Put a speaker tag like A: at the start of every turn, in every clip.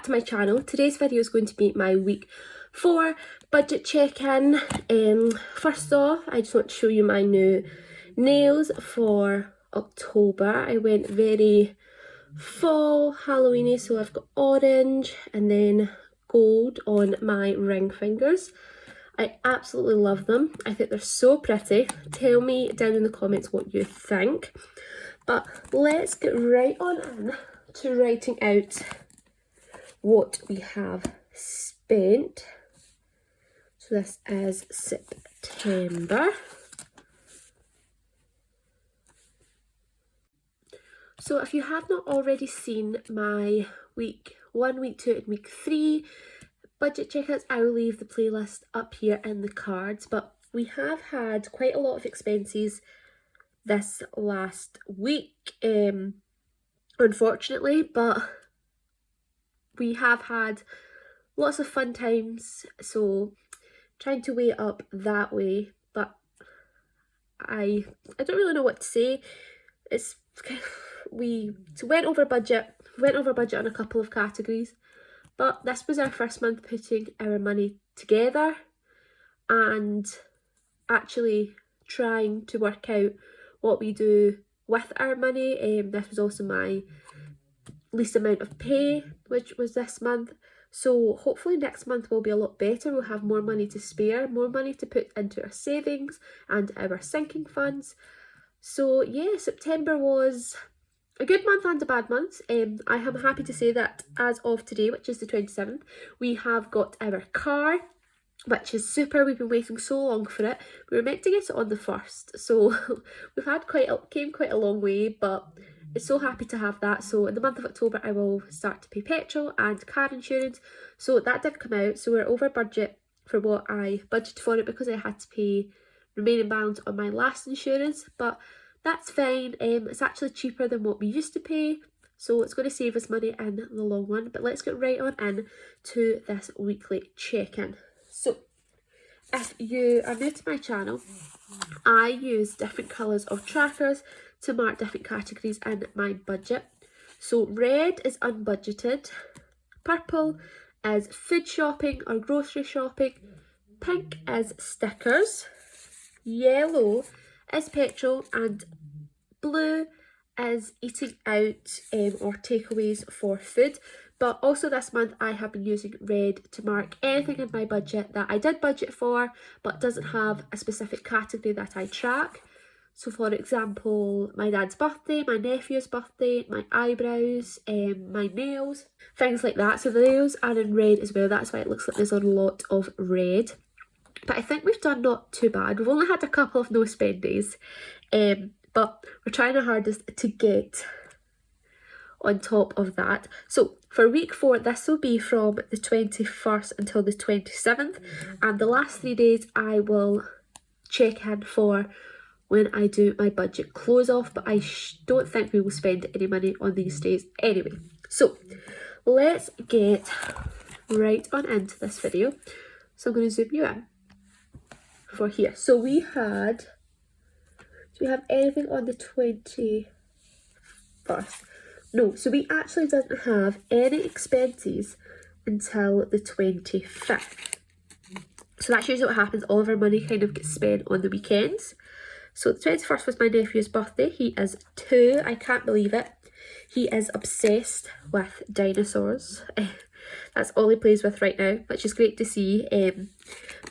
A: to my channel. Today's video is going to be my week 4 budget check-in. First off, I just want to show you my new nails for October. I went very fall Halloweeny, so I've got orange and then gold on my ring fingers. I absolutely love them. I think they're so pretty. Tell me down in the comments what you think. But let's get right on in to writing out what we have spent. So this is September. So if you have not already seen my week 1, week 2 and week 3 budget checkouts, I will leave the playlist up here in the cards. But we have had quite a lot of expenses this last week, unfortunately, but we have had lots of fun times, so trying to weigh it up that way. But I don't really know what to say. We went over budget on a couple of categories, but this was our first month putting our money together and actually trying to work out what we do with our money. This was also my least amount of pay, which was this month. So hopefully next month will be a lot better. We'll have more money to spare, more money to put into our savings and our sinking funds. So yeah, September was a good month and a bad month. I am happy to say that as of today, which is the 27th, we have got our car, which is super. We've been waiting so long for it. We were meant to get it on the 1st, so we've had came quite a long way, but I'm so happy to have that. So in the month of October, I will start to pay petrol and car insurance. So that did come out, so we're over budget for what I budgeted for it because I had to pay remaining balance on my last insurance, but that's fine. It's actually cheaper than what we used to pay, so it's going to save us money in the long run. But let's get right on in to this weekly check-in. So if you are new to my channel, I use different colours of trackers to mark different categories in my budget. So red is unbudgeted, purple is food shopping or grocery shopping, pink is stickers, yellow is petrol, and blue is eating out or takeaways for food. But also this month I have been using red to mark anything in my budget that I did budget for but doesn't have a specific category that I track. So for example, my dad's birthday, my nephew's birthday, my eyebrows, my nails, things like that. So the nails are in red as well. That's why it looks like there's a lot of red. But I think we've done not too bad. We've only had a couple of no spend days, but we're trying our hardest to get on top of that. So for week 4, this will be from the 21st until the 27th, and the last 3 days I will check in for when I do my budget close off, but I don't think we will spend any money on these days anyway. So let's get right on into this video. So I'm going to zoom you in for here. So we had, do we have anything on the 21st? No, so we actually didn't have any expenses until the 25th. So that's usually what happens. All of our money kind of gets spent on the weekends. So the 21st was my nephew's birthday. He is 2. I can't believe it. He is obsessed with dinosaurs. That's all he plays with right now, which is great to see.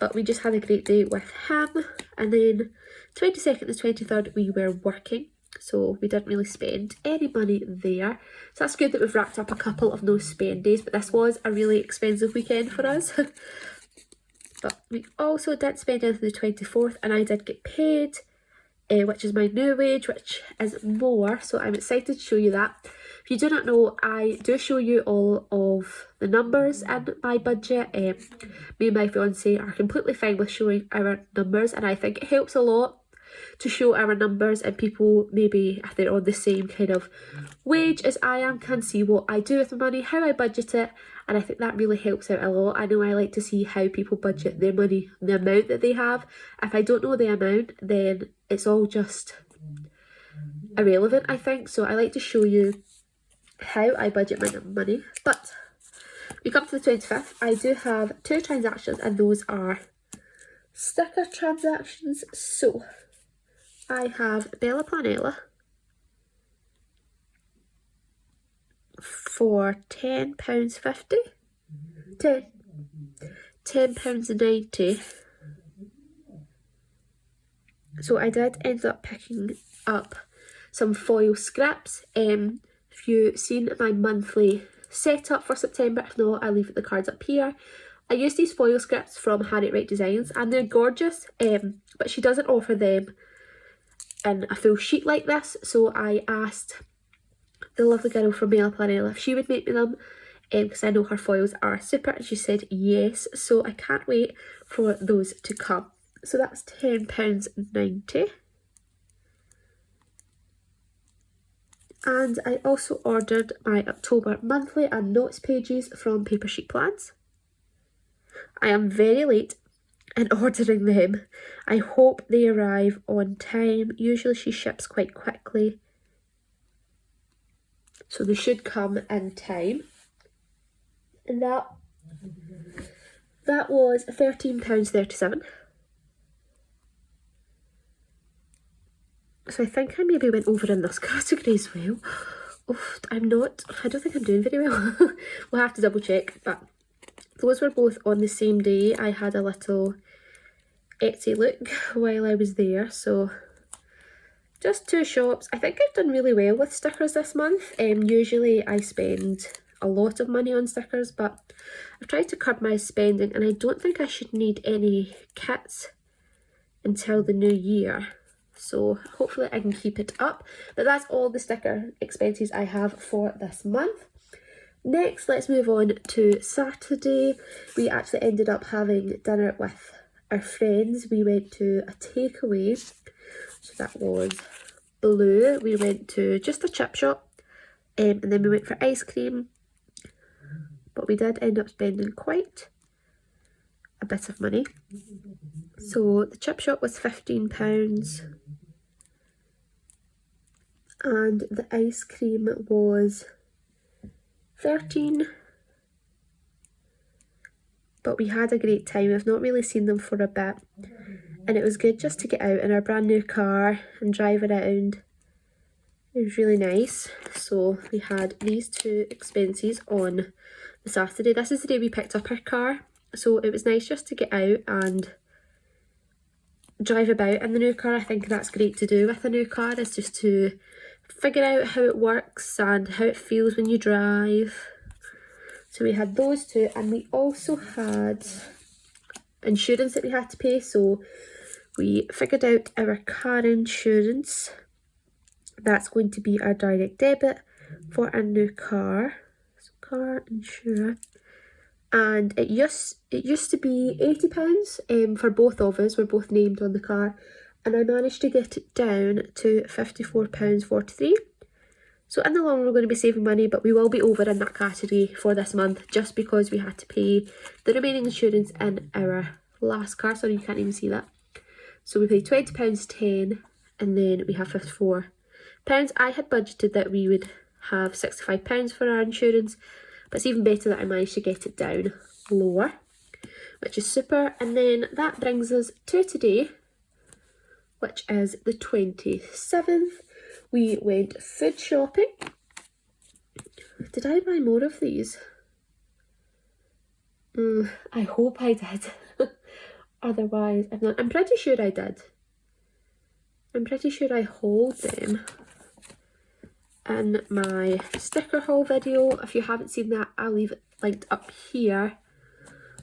A: But we just had a great day with him. And then 22nd and 23rd we were working, so we didn't really spend any money there. So that's good that we've racked up a couple of no spend days, but this was a really expensive weekend for us. But we also didn't spend anything the 24th, and I did get paid, which is my new wage, which is more, so I'm excited to show you that. If you do not know, I do show you all of the numbers in my budget. Me and my fiance are completely fine with showing our numbers, and I think it helps a lot to show our numbers, and people, maybe if they're on the same kind of wage as I am, can see what I do with my money, how I budget it, and I think that really helps out a lot. I know I like to see how people budget their money, the amount that they have. If I don't know the amount, then it's all just irrelevant, I think. So I like to show you how I budget my money. But we come to the 25th. I do have 2 transactions, and those are sticker transactions. So I have Bella Planella for £10.50, £10.90. So I did end up picking up some foil scripts. If you've seen my monthly setup for September, if not, I'll leave the cards up here. I use these foil scripts from Harriet Wright Designs, and they're gorgeous, but she doesn't offer them in a full sheet like this, so I asked the lovely girl from Bella Planella if she would make me them, because I know her foils are super, and she said yes, so I can't wait for those to come. So that's £10.90. And I also ordered my October monthly and notes pages from Paper Sheet Plans. I am very late in ordering them. I hope they arrive on time. Usually she ships quite quickly, so they should come in time. And that was £13.37. So I think I maybe went over in this category as well. Oh, I don't think I'm doing very well. We'll have to double check, but those were both on the same day. I had a little Etsy look while I was there, so just 2 shops. I think I've done really well with stickers this month. Usually I spend a lot of money on stickers, but I've tried to curb my spending, and I don't think I should need any kits until the new year. So hopefully I can keep it up. But that's all the sticker expenses I have for this month. Next, let's move on to Saturday. We actually ended up having dinner with our friends. We went to a takeaway. So that was Blue. We went to just a chip shop, and then we went for ice cream. But we did end up spending quite a bit of money. So the chip shop was £15 and the ice cream was £13. But we had a great time. I've not really seen them for a bit, and it was good just to get out in our brand new car and drive around. It was really nice. So we had these 2 expenses on the Saturday. This is the day we picked up our car, so it was nice just to get out and drive about in the new car. I think that's great to do with a new car, is just to figure out how it works and how it feels when you drive. So we had those 2, and we also had insurance that we had to pay. So we figured out our car insurance. That's going to be our direct debit for a new car. So car insurance. And it used to be £80 for both of us. We're both named on the car, and I managed to get it down to £54.43. So in the long run we're going to be saving money, but we will be over in that category for this month just because we had to pay the remaining insurance in our last car. Sorry, you can't even see that. So we paid £20.10, and then we have £54. I had budgeted that we would have £65 for our insurance, but it's even better that I managed to get it down lower, which is super. And then that brings us to today, which is the 27th. We went food shopping. Did I buy more of these? I hope I did. Otherwise, I'm pretty sure I did. I'm pretty sure I hauled them in my sticker haul video. If you haven't seen that, I'll leave it linked up here.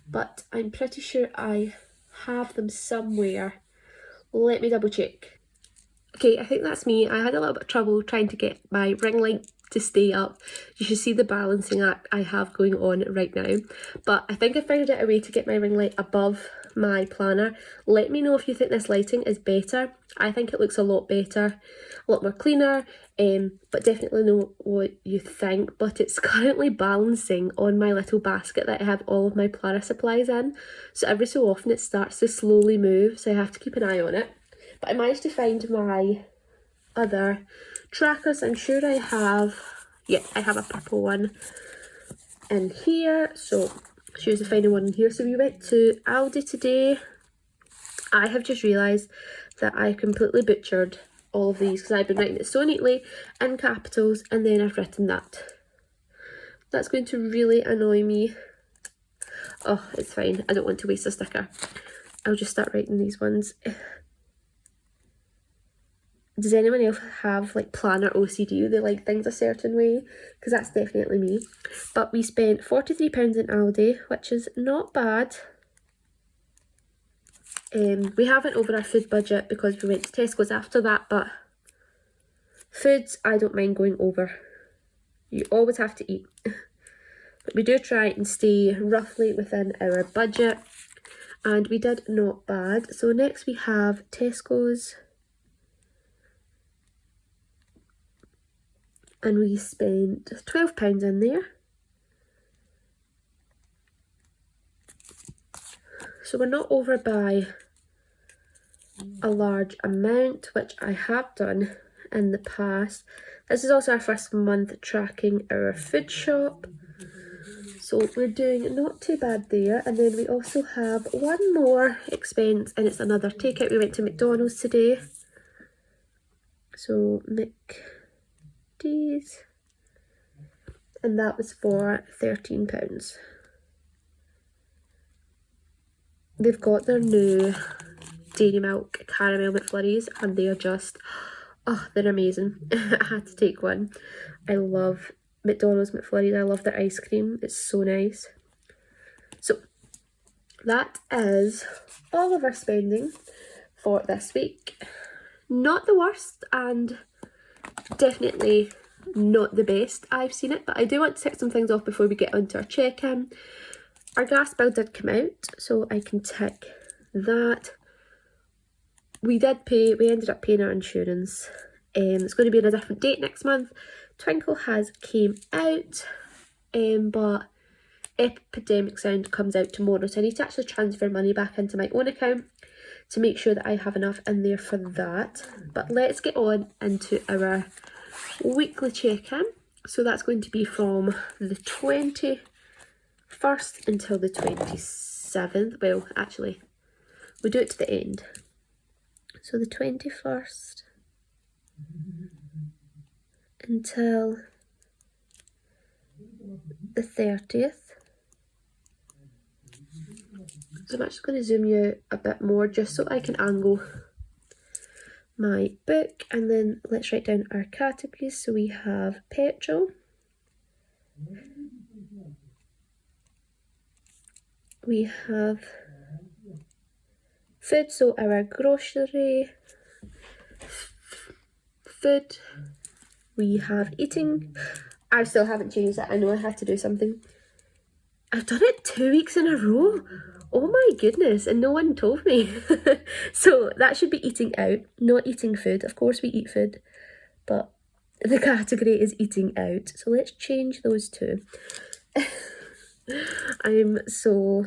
A: But I'm pretty sure I have them somewhere. Let me double check. Okay, I think that's me. I had a little bit of trouble trying to get my ring light to stay up. You should see the balancing act I have going on right now. But I think I figured out a way to get my ring light above my planner. Let me know if you think this lighting is better. I think it looks a lot better, a lot more cleaner, but definitely know what you think. But it's currently balancing on my little basket that I have all of my planner supplies in. So every so often it starts to slowly move, so I have to keep an eye on it. But I managed to find my other trackers. I'm sure I have, yeah, I have a purple one in here. So she was the final one in here. So we went to Aldi today. I have just realised that I completely butchered all of these because I've been writing it so neatly in capitals and then I've written that. That's going to really annoy me. Oh, it's fine. I don't want to waste a sticker. I'll just start writing these ones. Does anyone else have like planner OCD? They like things a certain way? Because that's definitely me. But we spent £43 in Aldi, which is not bad. We haven't over our food budget because we went to Tesco's after that, but foods I don't mind going over. You always have to eat. But we do try and stay roughly within our budget, and we did not bad. So next we have Tesco's, and we spent £12 in there. So we're not over by a large amount, which I have done in the past. This is also our first month tracking our food shop. So we're doing not too bad there. And then we also have one more expense, and it's another takeout. We went to McDonald's today. So McD's. And that was for £13. They've got their new dairy milk caramel McFlurries and they are just, oh, they're amazing. I had to take one. I love McDonald's McFlurries. I love their ice cream. It's so nice. So that is all of our spending for this week. Not the worst and definitely not the best I've seen it, but I do want to tick some things off before we get onto our check-in. Our gas bill did come out, so I can tick that. We ended up paying our insurance. It's going to be on a different date next month. Twinkle has came out, but Epidemic Sound comes out tomorrow, so I need to actually transfer money back into my own account to make sure that I have enough in there for that. But let's get on into our weekly check-in. So that's going to be from the 21st until the 27th. Well, actually, we'll do it to the end. So the 21st until the 30th. So I'm actually going to zoom you a bit more just so I can angle my book, and then let's write down our categories. So we have petrol, we have food, so our grocery, food, we have eating. I still haven't changed that. I know I had to do something. I've done it 2 weeks in a row. Oh my goodness, and no one told me. So that should be eating out, not eating food. Of course we eat food, but the category is eating out. So let's change those two. I'm so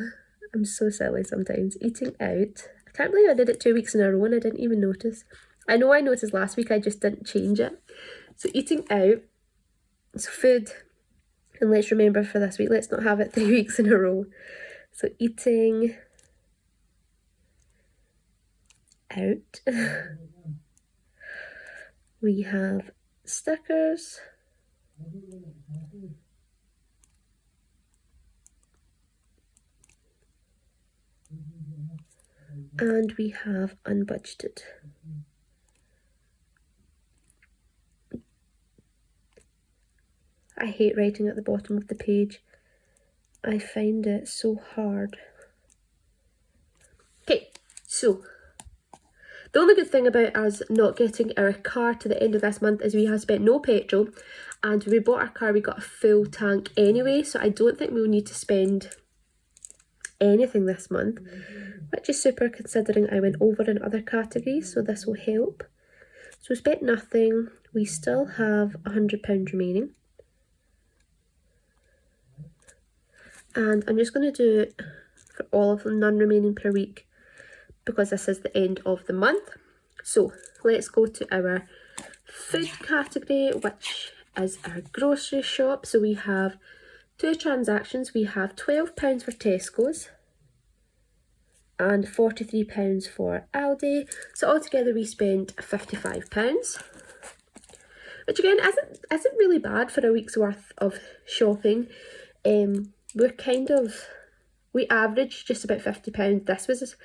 A: silly sometimes. Eating out. I can't believe I did it 2 weeks in a row and I didn't even notice. I know I noticed last week, I just didn't change it. So eating out, so food, and let's remember for this week, let's not have it 3 weeks in a row. So eating out. We have stickers. And we have unbudgeted. I hate writing at the bottom of the page. I find it so hard. Okay, so the only good thing about us not getting our car to the end of this month is we have spent no petrol, and when we bought our car we got a full tank anyway, so I don't think we'll need to spend anything this month, which is super considering I went over in other categories, so this will help. So we spent nothing. We still have £100 remaining. And I'm just going to do it for all of them, none remaining per week, because this is the end of the month. So let's go to our food category, which is our grocery shop. So we have Two transactions, we have £12 for Tesco's and £43 for Aldi. So altogether we spent £55, which again isn't really bad for a week's worth of shopping. We averaged just about £50. This was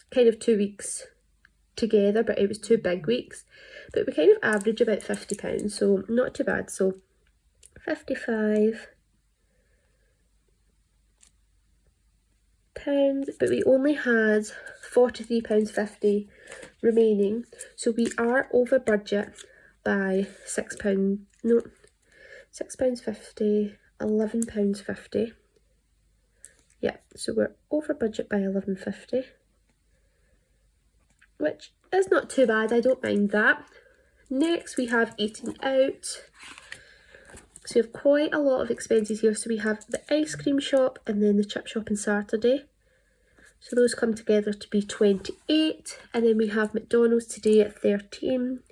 A: kind of 2 weeks together, but it was 2 big weeks. But we kind of average about £50, so not too bad. So 55 pounds, but we only had £43.50 remaining, so we are over budget by £6. No, £6.50, £11.50. Yeah, so we're over budget by £11.50, which is not too bad. I don't mind that. Next we have eating out. So we have quite a lot of expenses here. So we have the ice cream shop and then the chip shop on Saturday. So those come together to be 28. And then we have McDonald's today at 13.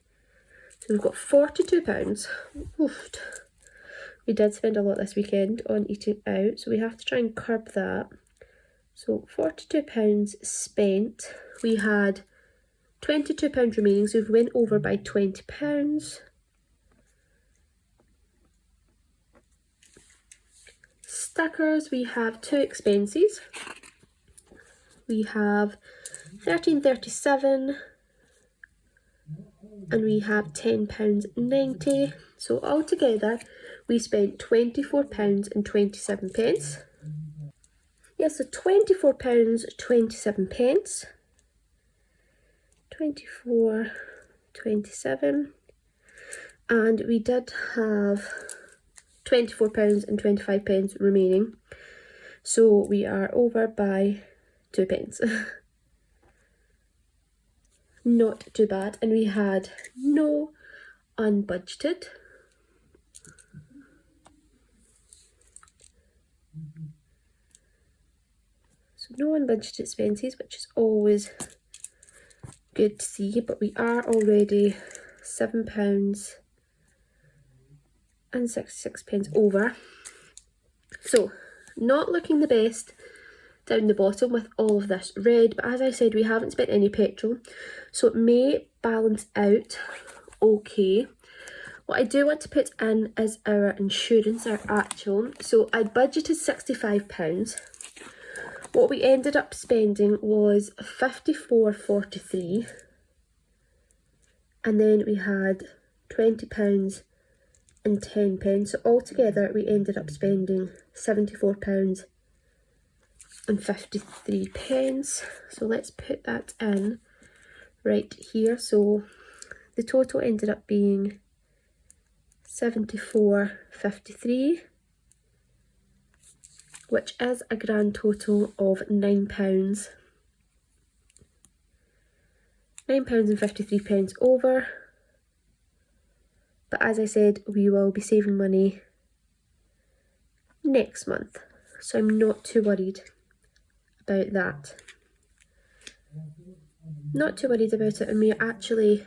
A: So we've got £42. Oof. We did spend a lot this weekend on eating out, so we have to try and curb that. So £42 spent. We had £22 remaining, so we went over by £20. Stickers, we have two expenses. We have £13.37 and we have £10.90. So altogether we spent £24.27. Yes, so £24.27. 24.27, and we did have £24.25 remaining, so we are over by 2p. Not too bad, and we had no unbudgeted. So no unbudgeted expenses, which is always good to see, but we are already £7.66 over. So not looking the best down the bottom with all of this red, but as I said, we haven't spent any petrol, so it may balance out okay. What I do want to put in is our insurance, our actual. So I budgeted £65. What we ended up spending was £54.43, and then we had £20 and 10p. So altogether we ended up spending £74.53. So let's put that in right here. So the total ended up being £74.53, which is a grand total of £9. £9.53 over. But as I said, we will be saving money next month, so I'm not too worried about that. Not too worried about it, and we actually,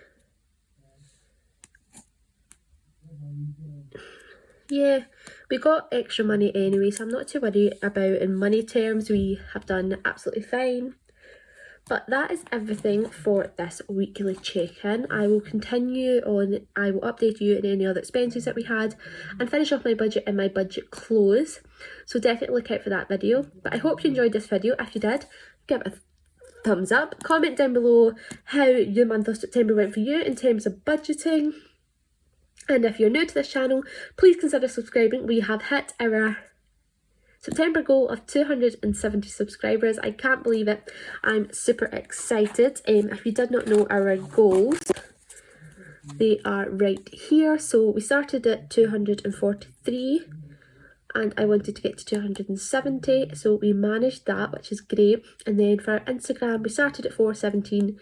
A: yeah, we got extra money anyway, so I'm not too worried about in money terms. We have done absolutely fine. But that is everything for this weekly check-in. I will continue on, I will update you on any other expenses that we had and finish off my budget in my budget close. So definitely look out for that video. But I hope you enjoyed this video. If you did, give it a thumbs up. Comment down below how your month of September went for you in terms of budgeting. And if you're new to this channel, please consider subscribing. We have hit our September goal of 270 subscribers. I can't believe it. I'm super excited. If you did not know our goals, they are right here. So we started at 243 and I wanted to get to 270. So we managed that, which is great. And then for our Instagram, we started at 417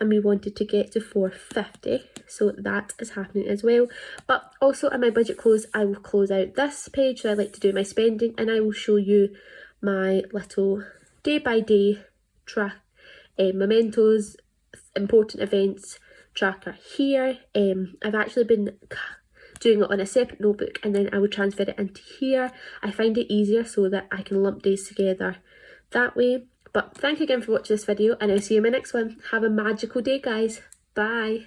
A: and we wanted to get to 450, so that is happening as well. But also in my budget close, I will close out this page that I like to do my spending, and I will show you my little day-by-day track, mementos, important events tracker here. I've actually been doing it on a separate notebook, and then I would transfer it into here. I find it easier so that I can lump days together that way. But thank you again for watching this video, and I'll see you in my next one. Have a magical day, guys. Bye.